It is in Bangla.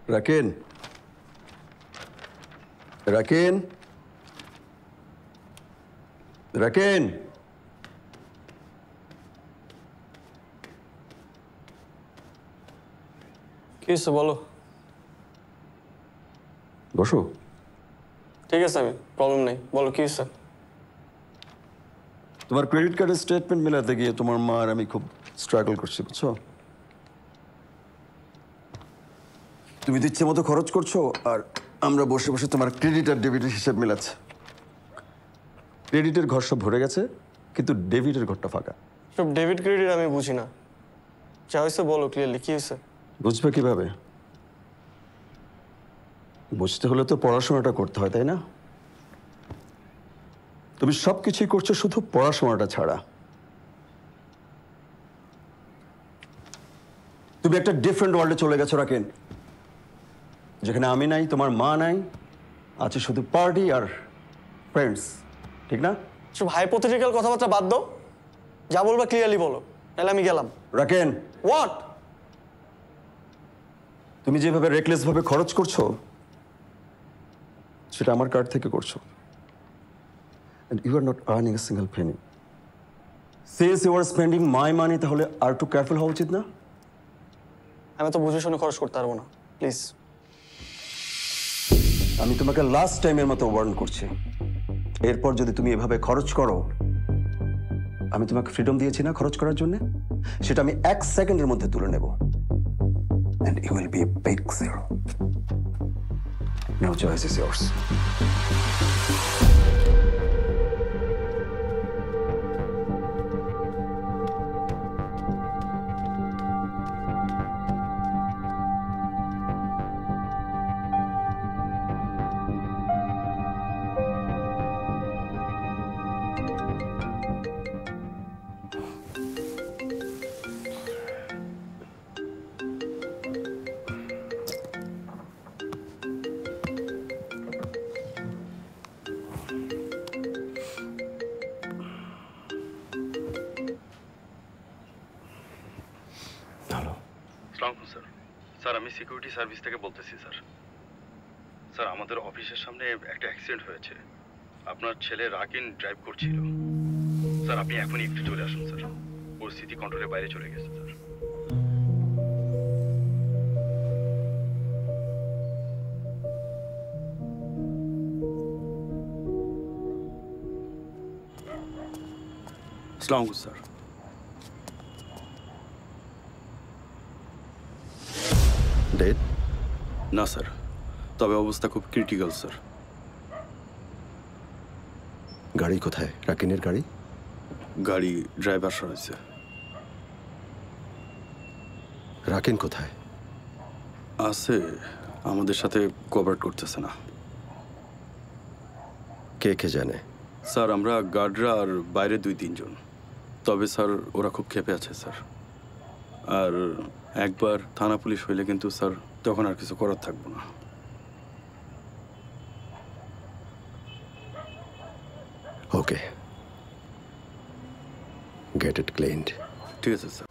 রাকিন, রাকিন, রাকিন। কি হয়েছে বলো? বসো। ঠিক আছে, আমি প্রবলেম নেই, বলো কি হয়েছে? তোমার ক্রেডিট কার্ডের স্টেটমেন্ট মেলাতে গিয়ে তোমার মা আর আমি খুব স্ট্রাগল করছি, বুঝছো? তুমি তো ইচ্ছে মতো খরচ করছো আর আমরা বসে বসে তোমার ক্রেডিট আর ডেবিটের হিসাব মেলাচ্ছি। ক্রেডিটের ঘর সব ভরে গেছে, কিন্তু ডেবিটের ঘরটা ফাঁকা। সব ডেবিট ক্রেডিট আমি বুঝি না, যা হয়েছে বলো ক্লিয়ারলি, কি হয়েছে? বুঝবে কিভাবে? বুঝতে হলে তো পড়াশোনাটা করতে হয়, তাই না? তুমি সব কিছুই করছো শুধু পড়াশোনাটা ছাড়া। তুমি একটা ডিফারেন্ট ওয়ার্ল্ডে চলে গেছো রাকিন, যেখানে আমি নাই, তোমার মা নাই, আছে শুধু পার্টি আর ফ্রেন্ডস, ঠিক না? সব হাইপোথেটিক্যাল কথাবার্তা বাদ দাও, যা বলবা ক্লিয়ারলি বলো, তাহলে আমি গেলাম। রাকেন, হোয়াট? তুমি যেভাবে রেকলেস ভাবে খরচ করছো সেটা আমার কার্ড থেকে করছো। And you are not earning a single penny. Since you are spending my money, তাহলে আর একটু কেয়ারফুল হওয়া উচিত না? আমি তো বুঝে শুনে খরচ করতে পারবো না, প্লিজ। আমি তোমাকে লাস্ট টাইমের মতো ওয়ার্ন করছি, এরপর যদি তুমি এভাবে খরচ করো, আমি তোমাকে ফ্রিডম দিয়েছি না খরচ করার জন্য, সেটা আমি 1 সেকেন্ডের মধ্যে তুলে নেব। And you will be a big zero. No choice is yours. আসসালামু আলাইকুম স্যার। স্যার আমি সিকিউরিটি সার্ভিস থেকে বলতেছি স্যার। স্যার আমাদের অফিসের সামনে একটা অ্যাক্সিডেন্ট হয়েছে, আপনার ছেলে রাকিন ড্রাইভ করছিল। স্যার আপনি এখনই একটু চলে আসুন স্যার, পরিস্থিতি কন্ট্রোলের বাইরে চলে গেছে স্যার। আসসালামু আলাইকুম স্যার। ডেড? না স্যার, তবে অবস্থা খুব ক্রিটিক্যাল স্যার। গাড়ি কোথায়? রাকিনের গাড়ি? গাড়ি ড্রাইভার রয়েছে। রাকিন কোথায়? আছে, আমাদের সাথে কোঅপারেট করতেছে না। কে কে জানে? স্যার আমরা গার্ডরা আর বাইরে 2-3 জন। তবে স্যার ওরা খুব ক্ষেপে আছে স্যার। আর একবার থানা পুলিশ হইলে কিন্তু স্যার তখন আর কিছু করার থাকবো না। ওকে, গেট ইট ক্লিনড। ঠিক আছে স্যার।